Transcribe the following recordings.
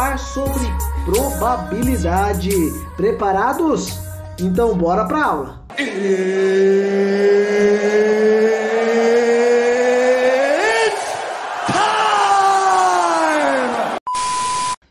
falar sobre probabilidade. Preparados? Então bora para a aula.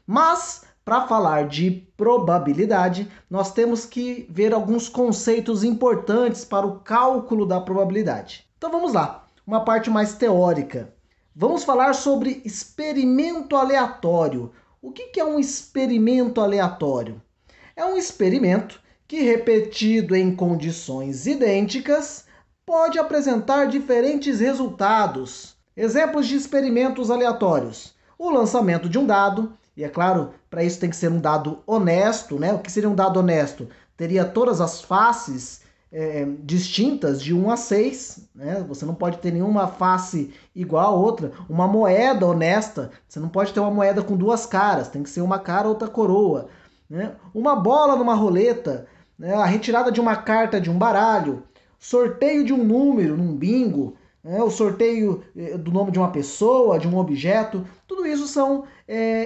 Mas, para falar de probabilidade, nós temos que ver alguns conceitos importantes para o cálculo da probabilidade. Então vamos lá, uma parte mais teórica. Vamos falar sobre experimento aleatório. O que é um experimento aleatório? É um experimento que, repetido em condições idênticas, pode apresentar diferentes resultados. Exemplos de experimentos aleatórios: o lançamento de um dado. E é claro, para isso tem que ser um dado honesto, né? O que seria um dado honesto? Teria todas as faces distintas de 1 a 6, né? Você não pode ter nenhuma face igual a outra. Uma moeda honesta, você não pode ter uma moeda com duas caras, tem que ser uma cara, outra coroa, né? Uma bola numa roleta, né? A retirada de uma carta de um baralho, sorteio de um número num bingo, o sorteio do nome de uma pessoa, de um objeto, tudo isso são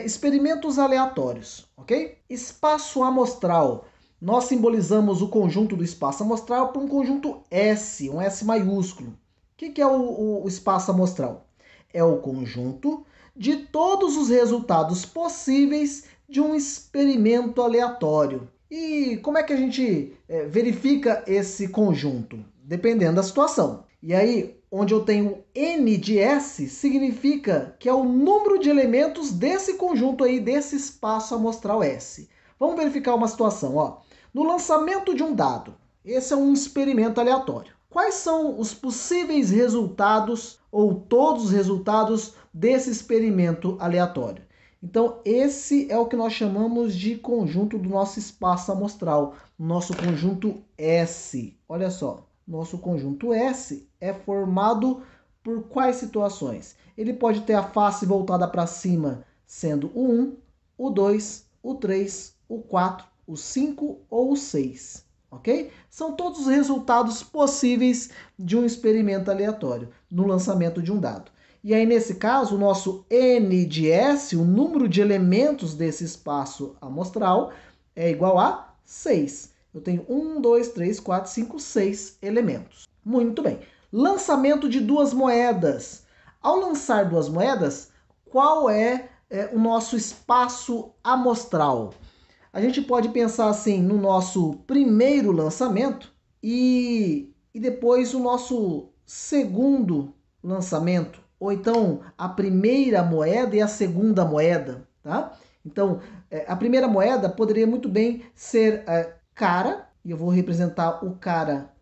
experimentos aleatórios, ok? Espaço amostral. Nós simbolizamos o conjunto do espaço amostral por um conjunto S, um S maiúsculo. O que é o espaço amostral? É o conjunto de todos os resultados possíveis de um experimento aleatório. E como é que a gente verifica esse conjunto? Dependendo da situação. E aí, onde eu tenho N de S, significa que é o número de elementos desse conjunto aí, desse espaço amostral S. Vamos verificar uma situação, ó. No lançamento de um dado, esse é um experimento aleatório. Quais são os possíveis resultados ou todos os resultados desse experimento aleatório? Então, esse é o que nós chamamos de conjunto do nosso espaço amostral, nosso conjunto S. Olha só, nosso conjunto S é formado por quais situações? Ele pode ter a face voltada para cima, sendo o 1, o 2, o 3, o 4, o 5 ou o 6, ok? São todos os resultados possíveis de um experimento aleatório no lançamento de um dado. E aí, nesse caso, o nosso N de S, o número de elementos desse espaço amostral, é igual a 6. Eu tenho 1, 2, 3, 4, 5, 6 elementos. Muito bem. Lançamento de duas moedas. Ao lançar duas moedas, qual é o nosso espaço amostral? A gente pode pensar assim no nosso primeiro lançamento e depois o nosso segundo lançamento, ou então a primeira moeda e a segunda moeda, tá? Então, a primeira moeda poderia muito bem ser cara, e eu vou representar o cara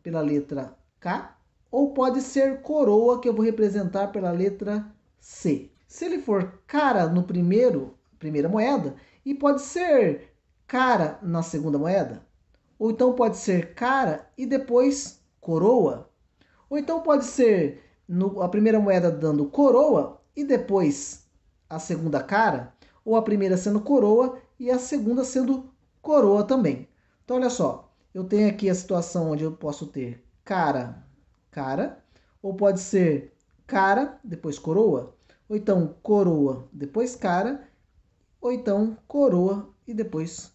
pela letra K, ou pode ser coroa, que eu vou representar pela letra C. Se ele for cara no primeira moeda, e pode ser cara na segunda moeda, ou então pode ser cara e depois coroa, ou então pode ser a primeira moeda dando coroa e depois a segunda cara, ou a primeira sendo coroa e a segunda sendo coroa também. Então olha só, eu tenho aqui a situação onde eu posso ter cara, cara, ou pode ser cara, depois coroa, ou então coroa, depois cara, ou então coroa e depois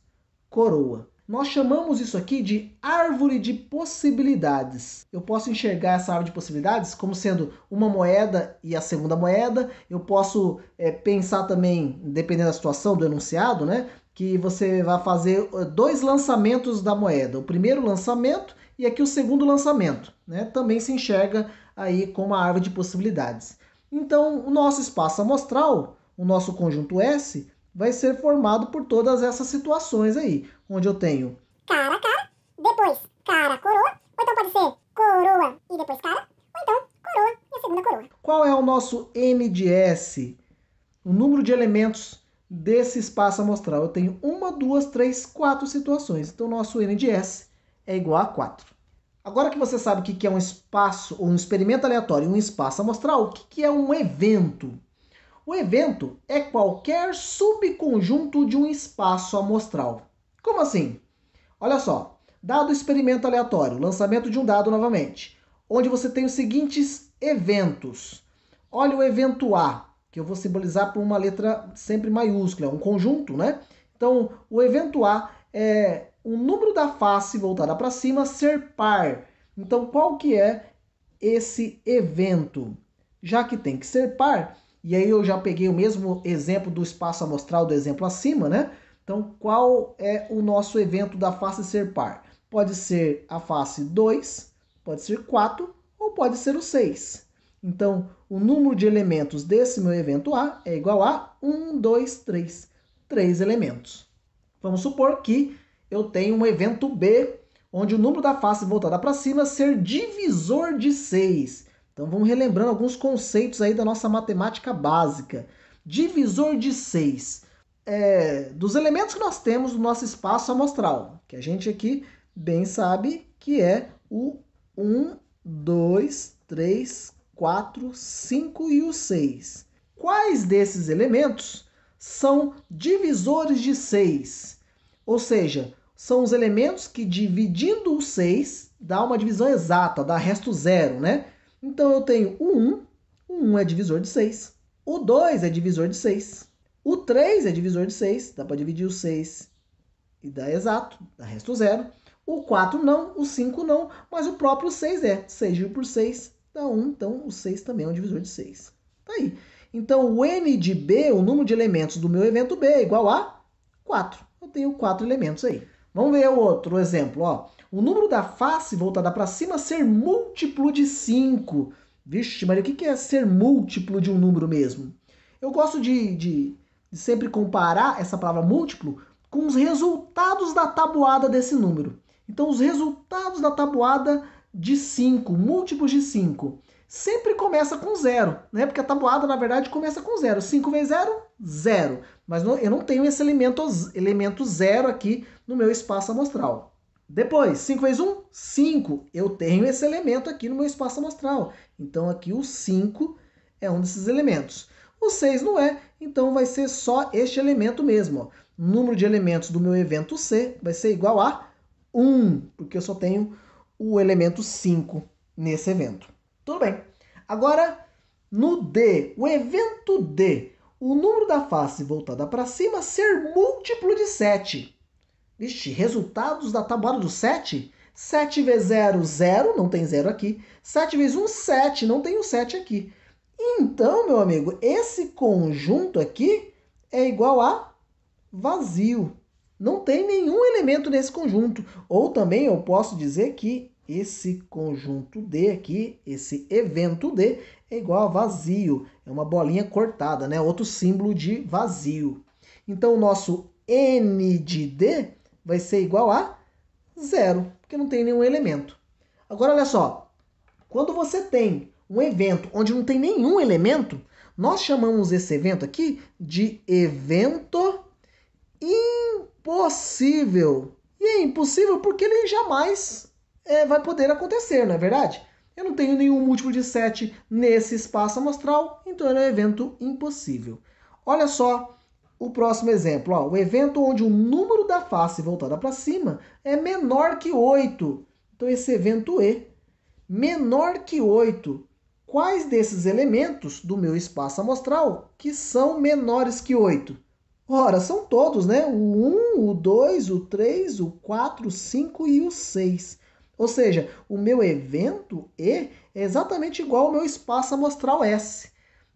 coroa. Nós chamamos isso aqui de árvore de possibilidades. Eu posso enxergar essa árvore de possibilidades como sendo uma moeda e a segunda moeda. Eu posso pensar também, dependendo da situação do enunciado, né, que você vai fazer dois lançamentos da moeda. O primeiro lançamento e aqui o segundo lançamento, né, também se enxerga aí como uma árvore de possibilidades. Então, o nosso espaço amostral, o nosso conjunto S, vai ser formado por todas essas situações aí, onde eu tenho cara, cara, depois cara, coroa, ou então pode ser coroa e depois cara, ou então coroa e a segunda coroa. Qual é o nosso N de S? O número de elementos desse espaço amostral. Eu tenho 1, 2, 3, 4 situações. Então, o nosso N de S é igual a 4. Agora que você sabe o que é um espaço, ou um experimento aleatório e um espaço amostral, o que é um evento? O evento é qualquer subconjunto de um espaço amostral. Como assim? Olha só, dado o experimento aleatório, lançamento de um dado novamente, onde você tem os seguintes eventos. Olha o evento A. que eu vou simbolizar por uma letra sempre maiúscula, um conjunto, né? Então, o evento A é o número da face voltada para cima ser par. Então, qual que é esse evento? Já que tem que ser par, e aí eu já peguei o mesmo exemplo do espaço amostral do exemplo acima, né? Então, qual é o nosso evento da face ser par? Pode ser a face 2, pode ser 4 ou pode ser o 6. Então, o número de elementos desse meu evento A é igual a 1, 2, 3. 3 elementos. Vamos supor que eu tenho um evento B, onde o número da face voltada para cima ser divisor de 6. Então vamos relembrando alguns conceitos aí da nossa matemática básica. Divisor de 6. Dos elementos que nós temos no nosso espaço amostral, que a gente aqui bem sabe que é o 1, 2, 3, 4, 5 e o 6. Quais desses elementos são divisores de 6? Ou seja, são os elementos que dividindo o 6 dá uma divisão exata, dá resto zero, né? Então eu tenho o 1, o 1 é divisor de 6. O 2 é divisor de 6. O 3 é divisor de 6, dá para dividir o 6 e dá exato, dá resto zero. O 4 não, o 5 não, mas o próprio 6 é. 6 dividido por 6 dá 1, então o 6 também é um divisor de 6. Tá aí. Então o n de B, o número de elementos do meu evento B é igual a 4. Eu tenho 4 elementos aí. Vamos ver o outro exemplo, ó. O número da face voltada para cima ser múltiplo de 5. Vixe, Maria, o que é ser múltiplo de um número mesmo? Eu gosto de sempre comparar essa palavra múltiplo com os resultados da tabuada desse número. Então, os resultados da tabuada de 5, múltiplos de 5, sempre começa com 0, né? Porque a tabuada, na verdade, começa com 0. 5 vezes 0, 0. Mas eu não tenho esse elemento 0 aqui no meu espaço amostral. Depois, 5 vezes 1, 5. Eu tenho esse elemento aqui no meu espaço amostral. Então, aqui o 5 é um desses elementos. O 6 não é, então vai ser só este elemento mesmo. Ó. O número de elementos do meu evento C vai ser igual a 1, porque eu só tenho o elemento 5 nesse evento. Tudo bem. Agora, no D, o evento D, o número da face voltada para cima ser múltiplo de 7. Vixe, resultados da tabuada do 7? 7 vezes 0, 0, não tem 0 aqui. 7 vezes 1, 7, não tem o 7 aqui. Então, meu amigo, esse conjunto aqui é igual a vazio. Não tem nenhum elemento nesse conjunto. Ou também eu posso dizer que esse conjunto D aqui, esse evento D, é igual a vazio. É uma bolinha cortada, né? Outro símbolo de vazio. Então, o nosso N de D vai ser igual a 0, porque não tem nenhum elemento. Agora, olha só. Quando você tem um evento onde não tem nenhum elemento, nós chamamos esse evento aqui de evento impossível. E é impossível porque ele jamais vai poder acontecer, não é verdade? Eu não tenho nenhum múltiplo de 7 nesse espaço amostral, então ele é um evento impossível. Olha só o próximo exemplo. Ó, o evento onde o número da face voltada para cima é menor que 8. Então esse evento E, menor que 8. Quais desses elementos do meu espaço amostral que são menores que 8? Ora, são todos, né? O 1, o 2, o 3, o 4, o 5 e o 6. Ou seja, o meu evento E é exatamente igual ao meu espaço amostral S.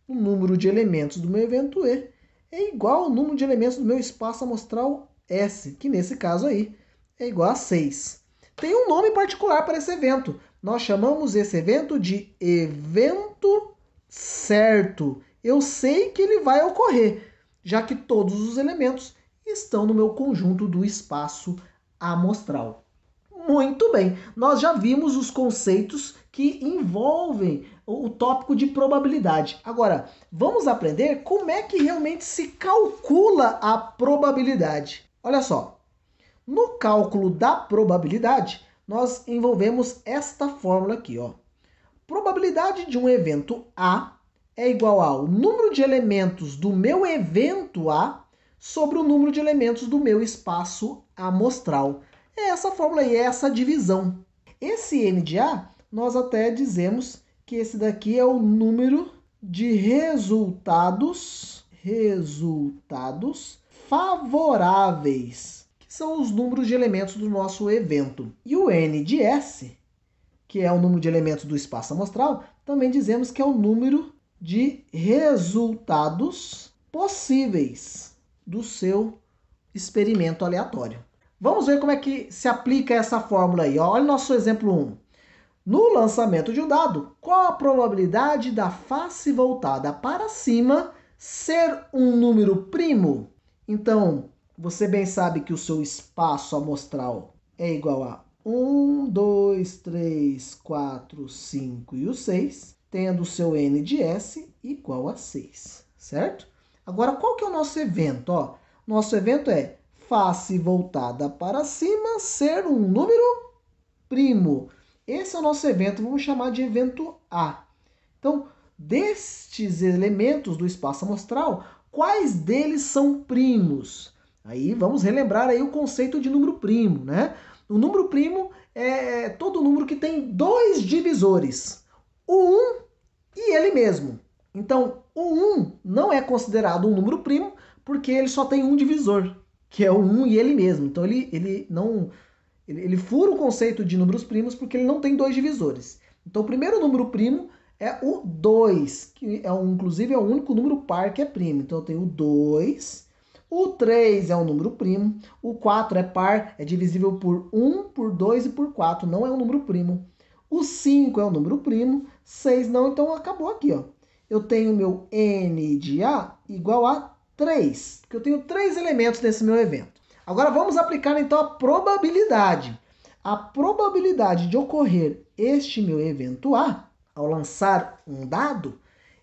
O número de elementos do meu evento E é igual ao número de elementos do meu espaço amostral S, que nesse caso aí é igual a 6. Tem um nome particular para esse evento. Nós chamamos esse evento de evento certo. Eu sei que ele vai ocorrer, já que todos os elementos estão no meu conjunto do espaço amostral. Muito bem, nós já vimos os conceitos que envolvem o tópico de probabilidade. Agora, vamos aprender como é que realmente se calcula a probabilidade. Olha só, no cálculo da probabilidade, nós envolvemos esta fórmula aqui, ó. Probabilidade de um evento A é igual ao número de elementos do meu evento A sobre o número de elementos do meu espaço amostral. É essa fórmula aí, é essa divisão. Esse N de A, nós até dizemos que esse daqui é o número de resultados favoráveis, que são os números de elementos do nosso evento. E o N de S, que é o número de elementos do espaço amostral, também dizemos que é o número de resultados possíveis do seu experimento aleatório. Vamos ver como é que se aplica essa fórmula aí. Olha o nosso exemplo 1. No lançamento de um dado, qual a probabilidade da face voltada para cima ser um número primo? Então, você bem sabe que o seu espaço amostral é igual a 1, 2, 3, 4, 5 e o 6, tendo o seu N de S igual a 6, certo? Agora, qual que é o nosso evento? Ó, nosso evento é face voltada para cima ser um número primo. Esse é o nosso evento, vamos chamar de evento A. Então, destes elementos do espaço amostral, quais deles são primos? Aí vamos relembrar aí o conceito de número primo, né? O número primo é todo número que tem dois divisores, o 1 e ele mesmo. Então, o 1 não é considerado um número primo porque ele só tem um divisor, que é o 1 e ele mesmo. Então, ele fura o conceito de números primos porque ele não tem dois divisores. Então, o primeiro número primo é o 2, que inclusive é o único número par que é primo. Então, eu tenho o 2, o 3 é um número primo, o 4 é par, é divisível por 1, por 2 e por 4, não é um número primo. O 5 é um número primo, 6 não, então acabou aqui, ó. Eu tenho meu N de A igual a 3, porque eu tenho 3 elementos nesse meu evento. Agora vamos aplicar então a probabilidade. A probabilidade de ocorrer este meu evento A, ao lançar um dado,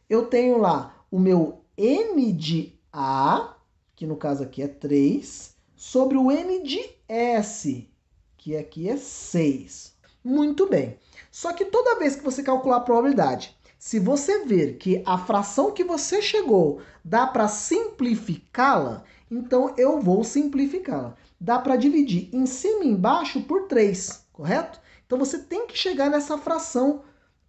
eu tenho lá o meu N de A, que no caso aqui é 3, sobre o N de S, que aqui é 6. Muito bem. Só que toda vez que você calcular a probabilidade, se você ver que a fração que você chegou dá para simplificá-la, então eu vou simplificá-la. Dá para dividir em cima e embaixo por 3, correto? Então você tem que chegar nessa fração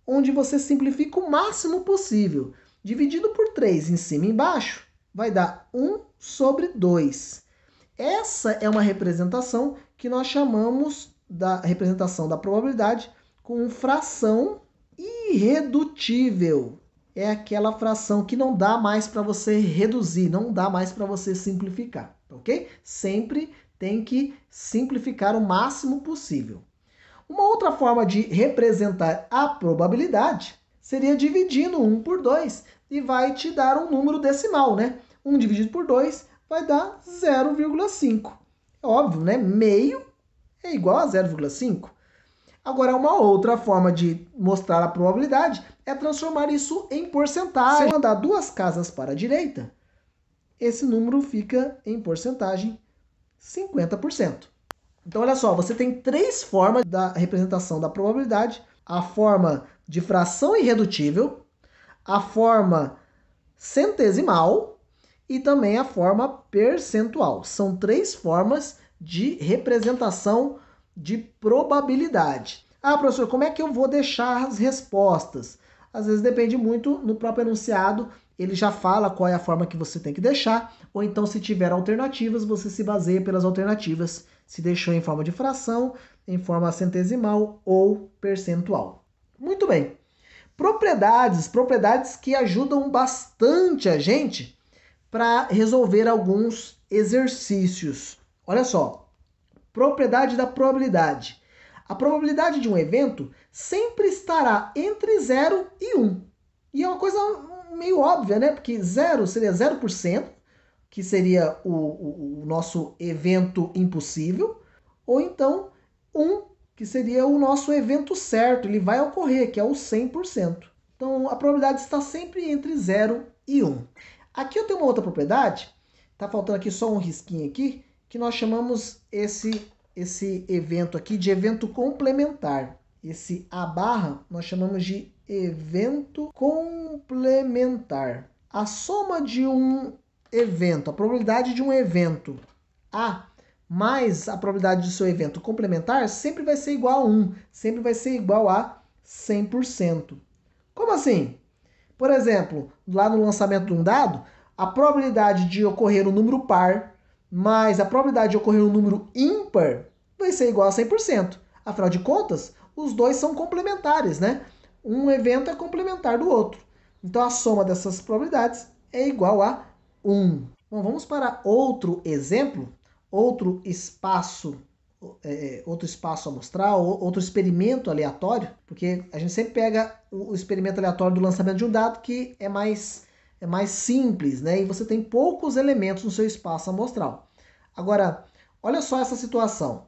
onde você simplifica o máximo possível. Dividido por 3 em cima e embaixo, vai dar 1 sobre 2. Essa é uma representação que nós chamamos da representação da probabilidade com fração irredutível. É aquela fração que não dá mais para você reduzir, não dá mais para você simplificar, ok? Sempre tem que simplificar o máximo possível. Uma outra forma de representar a probabilidade seria dividindo 1 por 2 e vai te dar um número decimal, né? 1 dividido por 2 vai dar 0,5. É óbvio, né? Meio é igual a 0,5. Agora, uma outra forma de mostrar a probabilidade é transformar isso em porcentagem. Se eu andar 2 casas para a direita, esse número fica em porcentagem 50%. Então, olha só, você tem 3 formas da representação da probabilidade. A forma de fração irredutível, a forma centesimal e também a forma percentual. São 3 formas de representação de probabilidade. Ah, professor, como é que eu vou deixar as respostas? Às vezes depende muito no próprio enunciado, ele já fala qual é a forma que você tem que deixar, ou então se tiver alternativas, você se baseia pelas alternativas, se deixou em forma de fração, em forma centesimal ou percentual. Muito bem. Propriedades que ajudam bastante a gente para resolver alguns exercícios. Olha só. Propriedade da probabilidade. A probabilidade de um evento sempre estará entre 0 e 1. E é uma coisa meio óbvia, né? Porque 0 seria 0%, que seria o nosso evento impossível, ou então 1, que seria o nosso evento certo, ele vai ocorrer, que é o 100%. Então a probabilidade está sempre entre 0 e 1. Aqui eu tenho uma outra propriedade, tá faltando aqui só um risquinho aqui, que nós chamamos esse evento aqui de evento complementar. Esse A barra nós chamamos de evento complementar. A soma de um evento, a probabilidade de um evento A mais a probabilidade do seu evento complementar sempre vai ser igual a 1, sempre vai ser igual a 100%. Como assim? Por exemplo, lá no lançamento de um dado, a probabilidade de ocorrer um número par mais a probabilidade de ocorrer um número ímpar vai ser igual a 100%. Afinal de contas, os dois são complementares, né? Um evento é complementar do outro. Então a soma dessas probabilidades é igual a 1. Bom, vamos para outro exemplo, outro espaço amostral, outro experimento aleatório, porque a gente sempre pega o experimento aleatório do lançamento de um dado que é mais simples, né? E você tem poucos elementos no seu espaço amostral. Agora, olha só essa situação.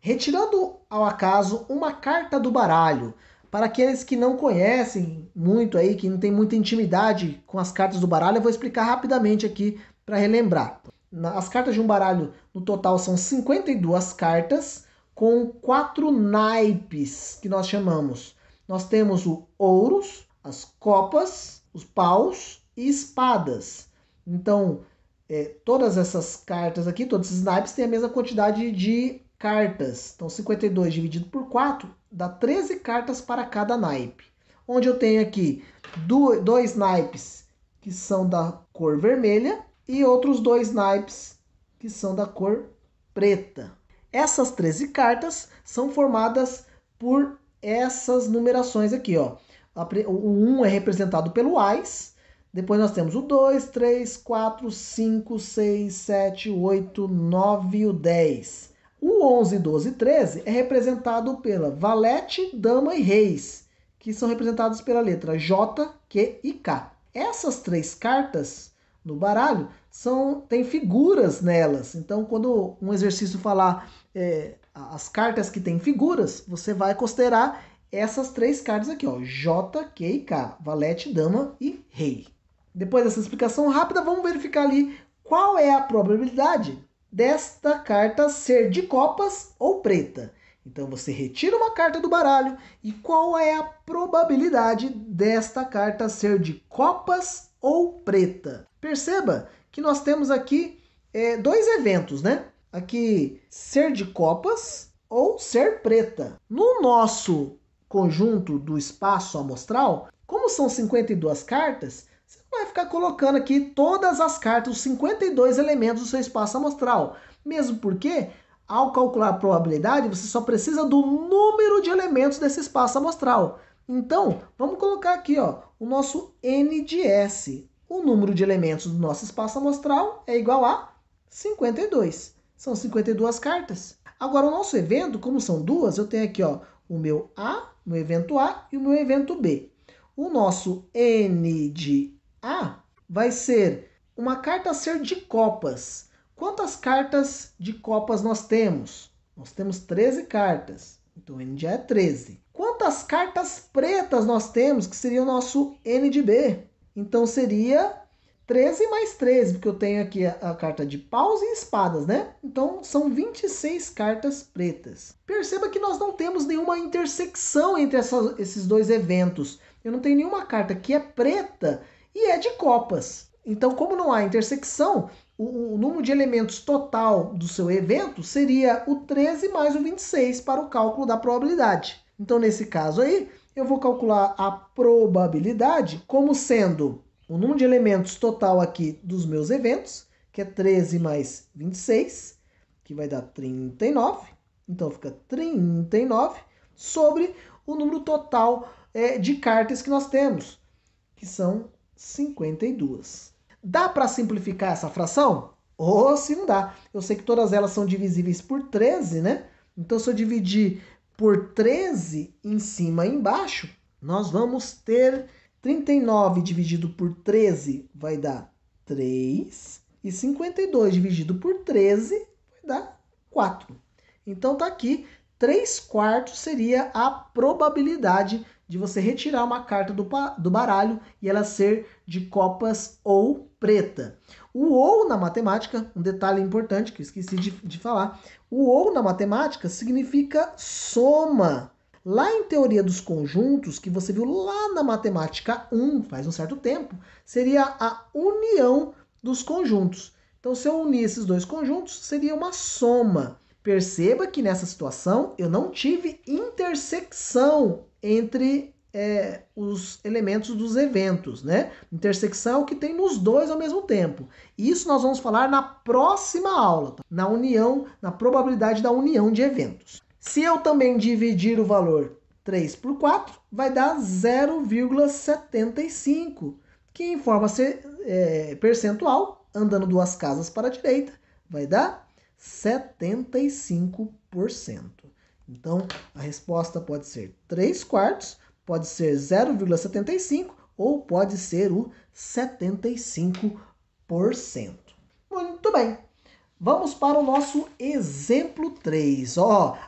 Retirando ao acaso uma carta do baralho, para aqueles que não conhecem muito aí, que não tem muita intimidade com as cartas do baralho, eu vou explicar rapidamente aqui para relembrar. As cartas de um baralho, no total, são 52 cartas, com 4 naipes, que nós chamamos. Nós temos o ouros, as copas, os paus e espadas. Então, todas essas cartas aqui, todos esses naipes, têm a mesma quantidade de cartas. Então, 52 dividido por 4 dá 13 cartas para cada naipe. Onde eu tenho aqui 2 naipes que são da cor vermelha e outros 2 naipes que são da cor preta. Essas 13 cartas são formadas por essas numerações aqui, ó. O 1 é representado pelo ás, depois nós temos o 2, 3, 4, 5, 6, 7, 8, 9 e o 10. O 11, 12 e 13 é representado pela valete, dama e reis, que são representados pela letra J, Q e K. Essas 3 cartas no baralho tem figuras nelas. Então, quando um exercício falar as cartas que têm figuras, você vai considerar essas 3 cartas aqui, ó, J, Q e K, valete, dama e rei. Depois dessa explicação rápida, vamos verificar ali qual é a probabilidade desta carta ser de copas ou preta. Então você retira uma carta do baralho e qual é a probabilidade desta carta ser de copas ou preta? Perceba que nós temos aqui 2 eventos, né? Aqui, ser de copas ou ser preta. No nosso conjunto do espaço amostral, como são 52 cartas, você vai ficar colocando aqui todas as cartas, os 52 elementos do seu espaço amostral. Mesmo porque, ao calcular a probabilidade, você só precisa do número de elementos desse espaço amostral. Então, vamos colocar aqui, ó, o nosso N de S. O número de elementos do nosso espaço amostral é igual a 52. São 52 cartas. Agora, o nosso evento, como são duas, eu tenho aqui, ó, o meu A, o meu evento A e o meu evento B. O nosso N de A vai ser uma carta a ser de copas. Quantas cartas de copas nós temos? Nós temos 13 cartas. Então, o N de A é 13. Quantas cartas pretas nós temos, que seria o nosso N de B? Então, seria 13 mais 13, porque eu tenho aqui a carta de paus e espadas, né? Então, são 26 cartas pretas. Perceba que nós não temos nenhuma intersecção entre esses 2 eventos. Eu não tenho nenhuma carta que é preta e é de copas. Então, como não há intersecção, o número de elementos total do seu evento seria o 13 mais o 26 para o cálculo da probabilidade. Então, nesse caso aí, eu vou calcular a probabilidade como sendo o número de elementos total aqui dos meus eventos, que é 13 mais 26, que vai dar 39. Então, fica 39 sobre o número total de cartas que nós temos, que são 52. Dá para simplificar essa fração? Ou se não dá. Eu sei que todas elas são divisíveis por 13, né? Então, se eu dividir por 13 em cima e embaixo, nós vamos ter 39 dividido por 13 vai dar 3. E 52 dividido por 13 vai dar 4. Então, tá aqui, 3/4 seria a probabilidade de você retirar uma carta do baralho e ela ser de copas ou preta. O ou na matemática, um detalhe importante que eu esqueci de falar, o ou na matemática significa soma. Lá em teoria dos conjuntos, que você viu lá na matemática 1, faz um certo tempo, seria a união dos conjuntos. Então, se eu unir esses 2 conjuntos, seria uma soma. Perceba que nessa situação eu não tive intersecção entre os elementos dos eventos, né? Intersecção é o que tem nos dois ao mesmo tempo. Isso nós vamos falar na próxima aula, tá? Na probabilidade da união de eventos. Se eu também dividir o valor 3 por 4, vai dar 0,75, que em forma percentual, andando duas casas para a direita, vai dar 75%. Então, a resposta pode ser 3 quartos, pode ser 0,75 ou pode ser o 75%. Muito bem. Vamos para o nosso exemplo 3.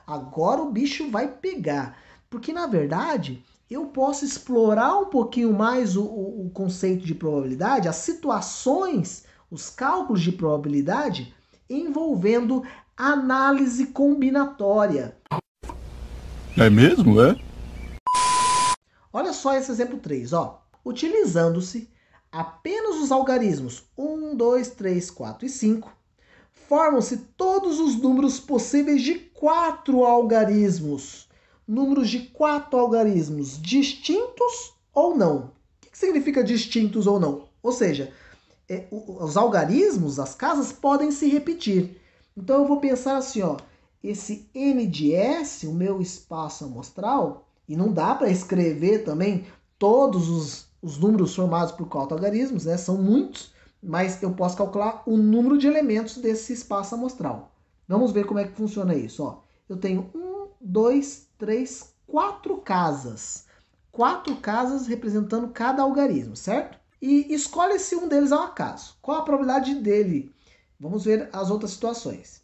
Agora o bicho vai pegar. Porque, na verdade, eu posso explorar um pouquinho mais o conceito de probabilidade, as situações, os cálculos de probabilidade envolvendo análise combinatória. É mesmo, é? Olha só esse exemplo 3, Utilizando-se apenas os algarismos 1, 2, 3, 4 e 5, formam-se todos os números possíveis de 4 algarismos. Números de 4 algarismos distintos ou não. O que significa distintos ou não? Ou seja, os algarismos, as casas, podem se repetir. Então eu vou pensar assim, esse N de S, o meu espaço amostral, e não dá para escrever também todos os números formados por 4 algarismos, né? São muitos, mas eu posso calcular o número de elementos desse espaço amostral. Vamos ver como é que funciona isso. Eu tenho 1, 2, 3, 4 casas. 4 casas representando cada algarismo, certo? E escolhe se um deles é um acaso. Qual a probabilidade dele? Vamos ver as outras situações.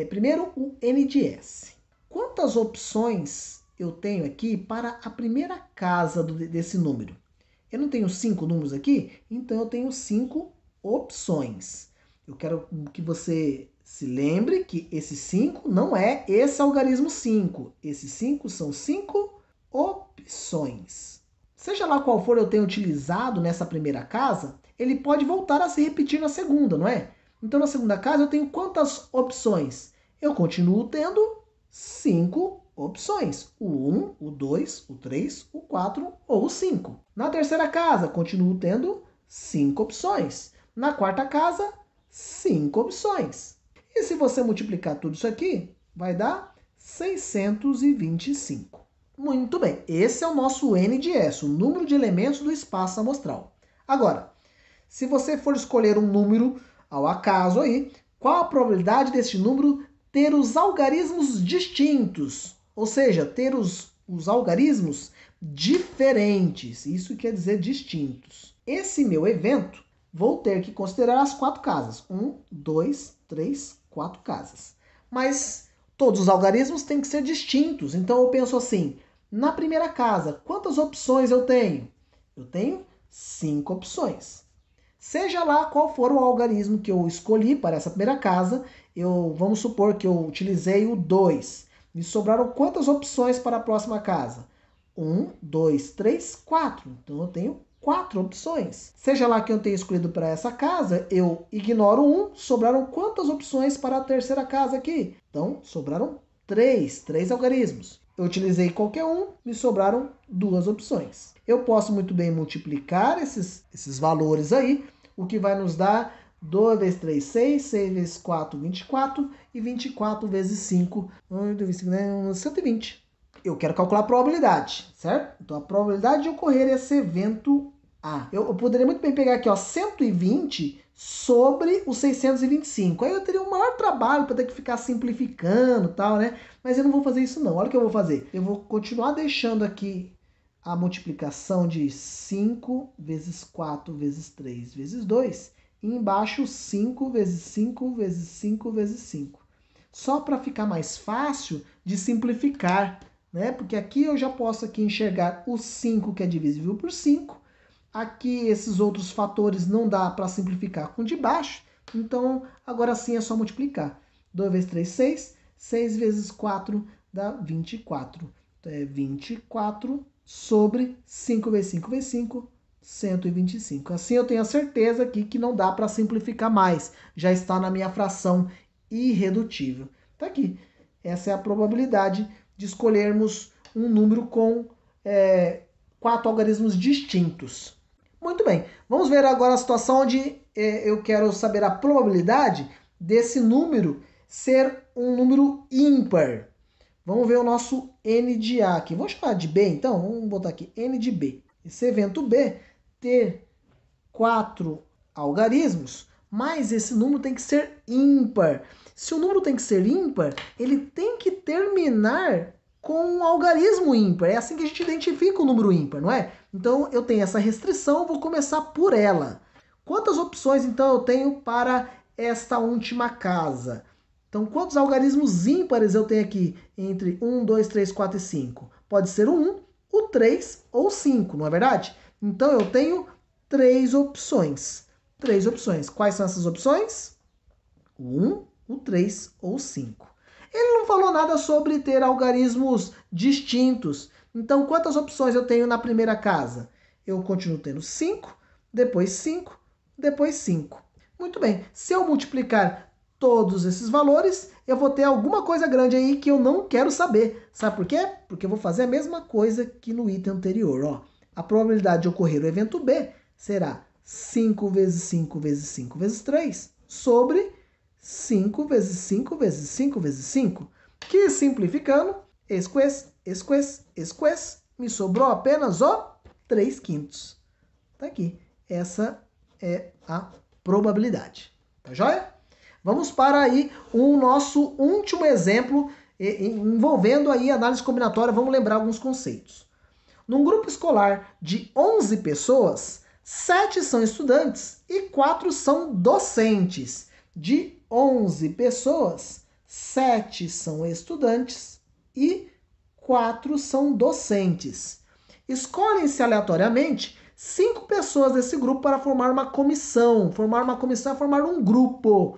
Primeiro, o N de S. Quantas opções eu tenho aqui para a primeira casa desse número? Eu não tenho 5 números aqui, então eu tenho 5 opções. Eu quero que você se lembre que esse 5 não é esse algarismo 5. Esses 5 são 5 opções. Seja lá qual for eu tenho utilizado nessa primeira casa, ele pode voltar a se repetir na segunda, não é? Então, na segunda casa, eu tenho quantas opções? Eu continuo tendo 5 opções. O 1, o 2, o 3, o 4 ou o 5. Na terceira casa, continuo tendo 5 opções. Na quarta casa, 5 opções. E se você multiplicar tudo isso aqui, vai dar 625. Muito bem, esse é o nosso N de S, o número de elementos do espaço amostral. Agora, se você for escolher um número ao acaso aí, qual a probabilidade deste número ter os algarismos distintos? Ou seja, ter os algarismos diferentes. Isso quer dizer distintos. Esse meu evento, vou ter que considerar as 4 casas. 1, 2, 3, 4 casas. Mas todos os algarismos têm que ser distintos. Então eu penso assim, na primeira casa, quantas opções eu tenho? Eu tenho 5 opções. Seja lá qual for o algarismo que eu escolhi para essa primeira casa, vamos supor que eu utilizei o 2. Me sobraram quantas opções para a próxima casa? 1, 2, 3, 4. Então eu tenho 4 opções. Seja lá que eu tenha escolhido para essa casa, eu ignoro 1. Sobraram quantas opções para a terceira casa aqui? Então sobraram 3 algarismos. Eu utilizei qualquer um, me sobraram 2 opções. Eu posso muito bem multiplicar esses valores aí, o que vai nos dar 2 vezes 3, 6, 6 vezes 4, 24, e 24 vezes 5, 120. Eu quero calcular a probabilidade, certo? Então, a probabilidade de ocorrer esse evento A. Eu poderia muito bem pegar aqui, 120 sobre os 625. Aí eu teria um maior trabalho para ter que ficar simplificando e tal, né? Mas eu não vou fazer isso não. Olha o que eu vou fazer. Eu vou continuar deixando aqui a multiplicação de 5 vezes 4 vezes 3 vezes 2. E embaixo 5 vezes 5 vezes 5 vezes 5. Só para ficar mais fácil de simplificar, né? Porque aqui eu já posso aqui enxergar o 5 que é divisível por 5. Aqui esses outros fatores não dá para simplificar com de baixo. Então agora sim é só multiplicar. 2 vezes 3, 6. 6 vezes 4 dá 24. Então é 24 sobre 5 vezes 5 vezes 5, 125. Assim eu tenho a certeza aqui que não dá para simplificar mais. Já está na minha fração irredutível. Tá aqui. Essa é a probabilidade de escolhermos um número com 4 algarismos distintos. Muito bem, vamos ver agora a situação onde eu quero saber a probabilidade desse número ser um número ímpar. Vamos ver o nosso N de A aqui. Vamos chamar de B, então? Vamos botar aqui N de B. Esse evento B ter 4 algarismos, mas esse número tem que ser ímpar. Se o número tem que ser ímpar, ele tem que terminar com um algarismo ímpar. É assim que a gente identifica o número ímpar, não é? Então eu tenho essa restrição, vou começar por ela. Quantas opções então eu tenho para esta última casa? Então quantos algarismos ímpares eu tenho aqui entre 1, 2, 3, 4 e 5? Pode ser o 1, o 3 ou o 5, não é verdade? Então eu tenho 3 opções. 3 opções. Quais são essas opções? O 1, o 3 ou o 5. Ele não falou nada sobre ter algarismos distintos. Então, quantas opções eu tenho na primeira casa? Eu continuo tendo 5, depois 5, depois 5. Muito bem. Se eu multiplicar todos esses valores, eu vou ter alguma coisa grande aí que eu não quero saber. Sabe por quê? Porque eu vou fazer a mesma coisa que no item anterior. Ó. A probabilidade de ocorrer o evento B será 5 vezes 5 vezes 5 vezes 3 sobre 5 vezes 5 vezes 5 vezes 5, que simplificando, me sobrou apenas o 3/5. Tá aqui. Essa é a probabilidade. Tá joia? Vamos para aí o nosso último exemplo envolvendo aí análise combinatória. Vamos lembrar alguns conceitos. Num grupo escolar de 11 pessoas, 7 são estudantes e 4 são docentes. De 11 pessoas, 7 são estudantes e 4 são docentes. Escolhem-se aleatoriamente 5 pessoas desse grupo para formar uma comissão. Formar uma comissão é formar um grupo.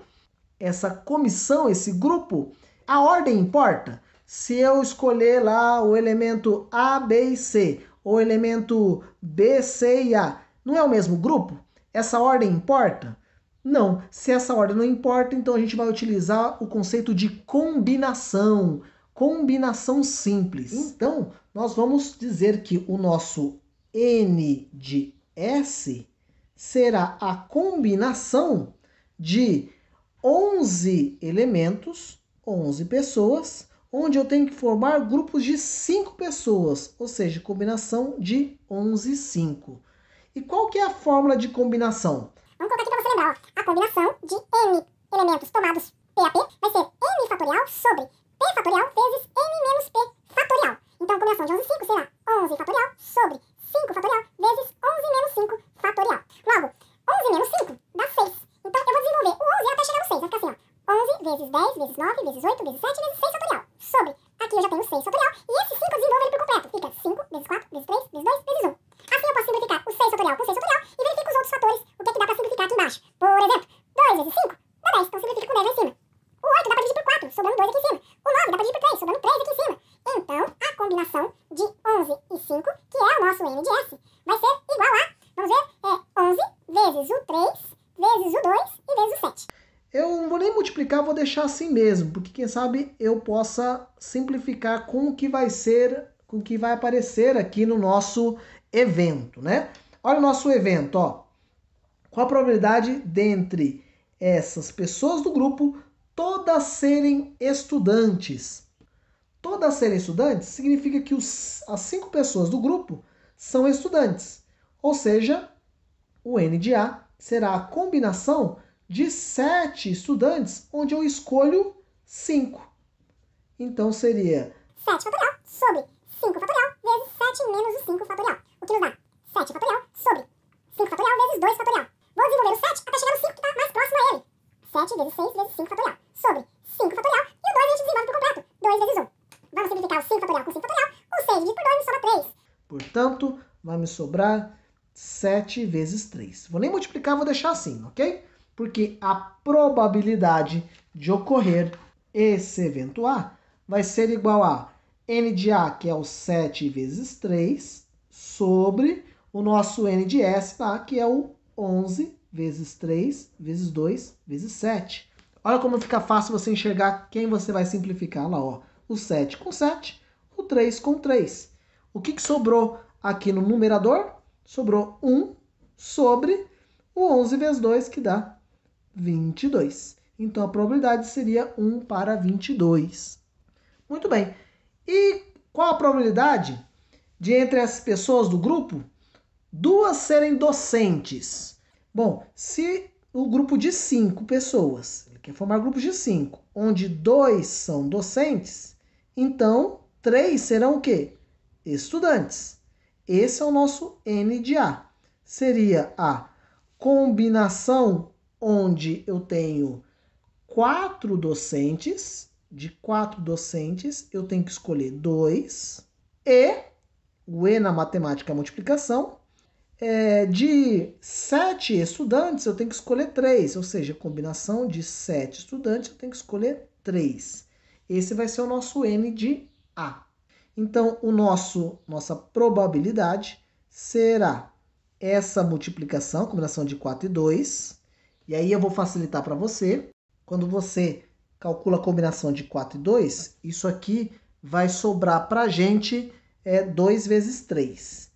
Essa comissão, esse grupo, a ordem importa? Se eu escolher lá o elemento A, B e C, ou o elemento B, C e A, não é o mesmo grupo? Essa ordem importa? Não. Se essa ordem não importa, então a gente vai utilizar o conceito de combinação. Combinação simples. Então, nós vamos dizer que o nosso N de S será a combinação de 11 elementos, 11 pessoas, onde eu tenho que formar grupos de 5 pessoas, ou seja, combinação de 11 e 5. E qual que é a fórmula de combinação? Vamos colocar aqui para você lembrar, ó. A combinação de N elementos tomados P a P vai ser N fatorial sobre P fatorial vezes N menos P fatorial. Então a combinação de 11 e 5 será 11 fatorial sobre 5 fatorial vezes 11 menos 5 fatorial. Logo, 11 menos 5 dá 6. Então eu vou desenvolver o 11 até chegar no 6. Vai ficar assim, ó. 11 vezes 10 vezes 9 vezes 8 vezes 7 vezes 6 fatorial. Sobre, aqui eu já tenho 6 fatorial. E esse 5 eu desenvolvo ele por completo. Fica 5 vezes 4 vezes 3 vezes 2 vezes 1. Assim eu posso simplificar o 6 fatorial com 6 fatorial e verifico os outros fatores. O que é que dá para simplificar aqui embaixo? Por exemplo, 2 vezes 5 dá 10. Então simplifica com 10 lá em cima. O 8 dá para dividir por 4, sobrando 2 aqui em cima. O 9 dá para dividir por 3, sobrando 3 aqui em cima. Então, a combinação de 11 e 5, que é o nosso N de S, vai ser igual a, vamos ver, 11 vezes o 3 vezes o 2 e vezes o 7. Eu não vou nem multiplicar, vou deixar assim mesmo, porque quem sabe eu possa simplificar com o que vai ser, com o que vai aparecer aqui no nosso evento, né? Olha o nosso evento, ó. Qual a probabilidade dentre essas pessoas do grupo todas serem estudantes? Todas serem estudantes significa que as 5 pessoas do grupo são estudantes. Ou seja, o N de A será a combinação de 7 estudantes, onde eu escolho 5. Então seria 7 fatorial sobre 5 fatorial vezes 7 menos o 5 fatorial. O que nos dá 7 fatorial sobre 5 fatorial vezes 2 fatorial. Vou desenvolver o 7 até chegar no 5 que está mais próximo a ele. 7 vezes 6 vezes 5 fatorial sobre 5 fatorial e o 2 a gente desenvolve por completo. 2 vezes 1. Vamos simplificar o 5 fatorial com 5 fatorial. O 6 dividido por 2 me sobra 3. Portanto, vai me sobrar 7 vezes 3. Vou nem multiplicar, vou deixar assim, ok? Porque a probabilidade de ocorrer esse evento A vai ser igual a N de A, que é o 7 vezes 3, sobre o nosso N de S, tá? Que é o 11 vezes 3 vezes 2 vezes 7. Olha como fica fácil você enxergar quem você vai simplificar lá, ó. O 7 com 7, o 3 com 3. O que sobrou aqui no numerador, sobrou 1 sobre o 11 vezes 2, que dá 22. Então, a probabilidade seria 1 para 22. Muito bem. E qual a probabilidade de, entre as pessoas do grupo, 2 serem docentes? Bom, se o grupo de 5 pessoas, ele quer formar grupos de 5, onde 2 são docentes, então 3 serão o quê? Estudantes. Esse é o nosso N de A. Seria a combinação onde eu tenho 4 docentes. De 4 docentes, eu tenho que escolher 2. E, o E na matemática é a multiplicação, de 7 estudantes, eu tenho que escolher 3. Ou seja, combinação de 7 estudantes, eu tenho que escolher 3. Esse vai ser o nosso N de A. Então, nossa probabilidade será essa multiplicação, combinação de 4 e 2. E aí eu vou facilitar para você. Quando você calcula a combinação de 4 e 2, isso aqui vai sobrar para a gente 2 vezes 3.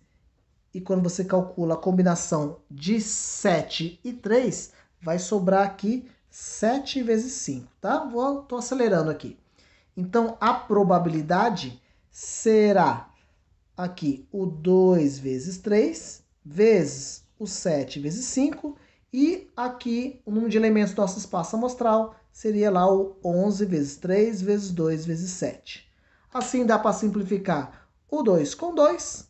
E quando você calcula a combinação de 7 e 3, vai sobrar aqui 7 vezes 5, tá? Tô acelerando aqui. Então, a probabilidade será aqui o 2 vezes 3, vezes o 7 vezes 5, e aqui o número de elementos do nosso espaço amostral seria lá o 11 vezes 3, vezes 2, vezes 7. Assim dá para simplificar o 2 com 2,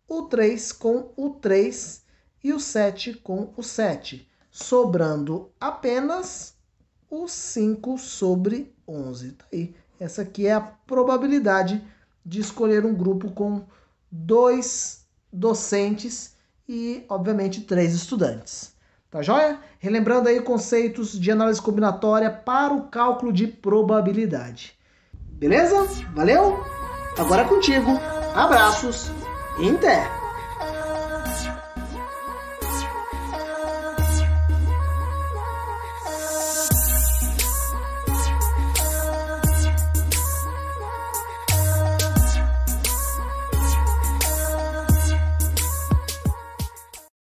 o 3 com o 3 e o 7 com o 7, sobrando apenas o 5 sobre 11. Tá aí. Essa aqui é a probabilidade de escolher um grupo com 2 docentes e, obviamente, 3 estudantes. Tá joia? Relembrando aí conceitos de análise combinatória para o cálculo de probabilidade. Beleza? Valeu? Agora é contigo. Abraços e até!